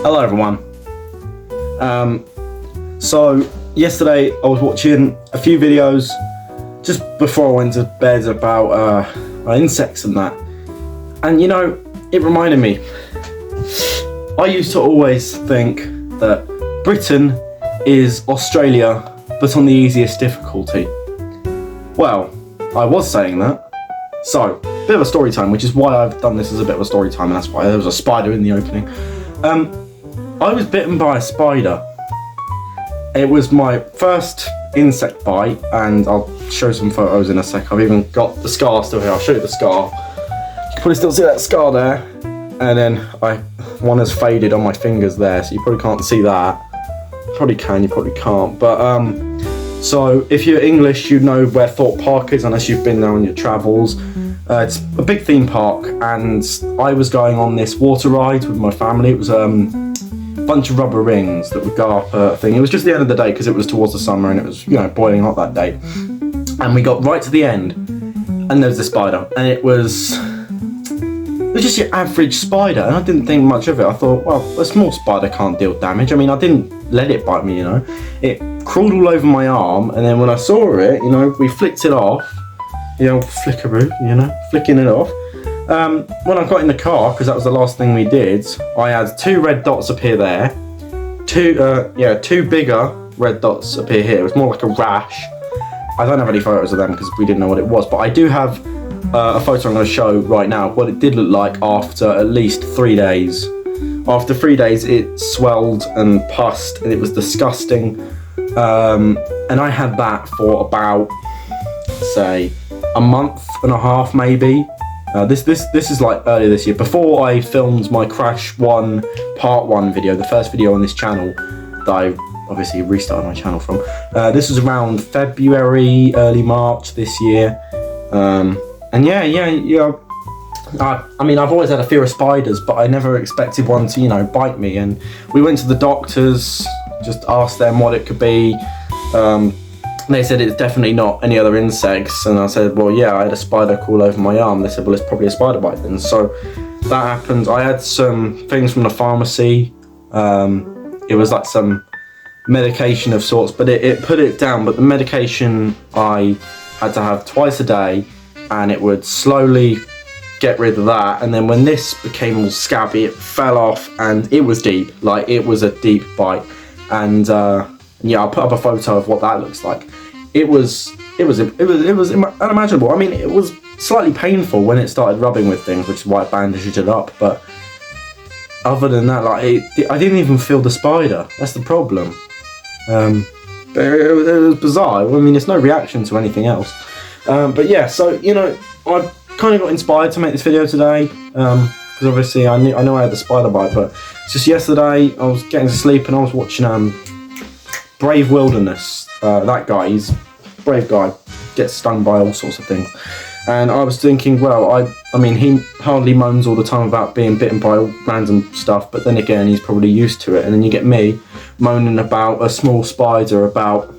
Hello everyone. So yesterday I was watching a few videos just before I went to bed about insects and that, and you know, it reminded me, I used to always think that Britain is Australia but on the easiest difficulty. Well, I was saying that, so bit of a story time, which is why I've done this as a bit of a story time, and that's why there was a spider in the opening. I was bitten by a spider. It was my first insect bite, and I'll show some photos in a sec. I've even got the scar still here. I'll show you the scar. You can probably still see that scar there, and then one has faded on my fingers there, so you probably can't see that. You probably can, you probably can't, but so if you're English, you know where Thorpe Park is, unless you've been there on your travels. It's a big theme park, and I was going on this water ride with my family. It was a bunch of rubber rings that would go up a thing. It was just the end of the day because it was towards the summer and it was, you know, boiling hot that day. And we got right to the end, and there was this spider, and it was just your average spider, and I didn't think much of it. I thought, well, a small spider can't deal damage. I mean, I didn't let it bite me, you know. It crawled all over my arm, and then when I saw it, you know, we flicked it off. You know, flickaroo, you know, flicking it off. When I got in the car, because that was the last thing we did, I had 2 red dots appear there. 2 bigger red dots appear here. It was more like a rash. I don't have any photos of them because we didn't know what it was, but I do have a photo I'm going to show right now what it did look like after at least 3 days. After 3 days, it swelled and pussed, and it was disgusting. And I had that for about, say, a month and a half maybe. This is like earlier this year, before I filmed my Crash 1 Part 1 video, the first video on this channel that I obviously restarted my channel from. This was around February, early March this year. And yeah. I mean, I've always had a fear of spiders, but I never expected one to, you know, bite me. And we went to the doctors, just asked them what it could be. They said it's definitely not any other insects, and I said, well, yeah, I had a spider crawl over my arm. They said, well, it's probably a spider bite then. So that happened. I had some things from the pharmacy. It was like some medication of sorts, but it put it down. But the medication I had to have twice a day, and it would slowly get rid of that. And then when this became all scabby, it fell off, and it was deep. Like, it was a deep bite. And yeah, I'll put up a photo of what that looks like. It was unimaginable. I mean, it was slightly painful when it started rubbing with things, which is why I bandaged it up. But other than that, like, I didn't even feel the spider. That's the problem. But it was bizarre. I mean, it's no reaction to anything else. But yeah, so, you know, I kind of got inspired to make this video today, because obviously I know I had the spider bite, but it's just yesterday I was getting to sleep and I was watching Brave Wilderness. That guy, he's a brave guy, gets stung by all sorts of things. And I was thinking, well, I mean, he hardly moans all the time about being bitten by all random stuff, but then again, he's probably used to it. And then you get me moaning about a small spider about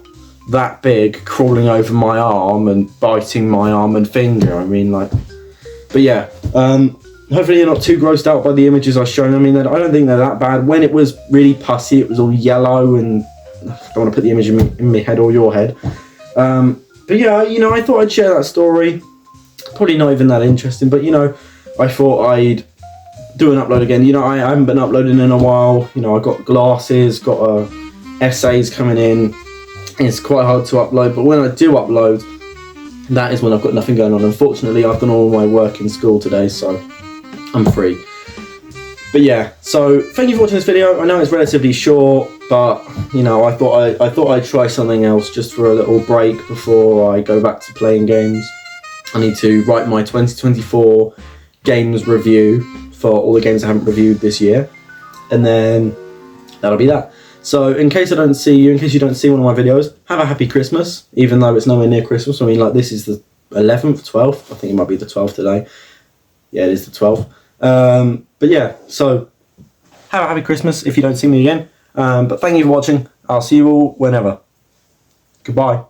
that big crawling over my arm and biting my arm and finger. I mean, like, but yeah, hopefully you're not too grossed out by the images I've shown. I mean, I don't think they're that bad. When it was really pussy, it was all yellow, and I don't want to put the image in my head or your head. But yeah, you know, I thought I'd share that story. Probably not even that interesting, but you know, I thought I'd do an upload again. You know, I haven't been uploading in a while. You know, I got glasses, got essays coming in. It's quite hard to upload, but when I do upload, that is when I've got nothing going on. Unfortunately, I've done all my work in school today, so I'm free. But yeah, so thank you for watching this video. I know it's relatively short, but you know, I thought I'd try something else just for a little break before I go back to playing games. I need to write my 2024 games review for all the games I haven't reviewed this year, and then that'll be that. So in case I don't see you, in case you don't see one of my videos, have a happy Christmas, even though it's nowhere near Christmas. I mean, like, this is the 11th, 12th. I think it might be the 12th today. Yeah, it is the 12th. But yeah, so have a happy Christmas if you don't see me again. But thank you for watching. I'll see you all whenever. Goodbye.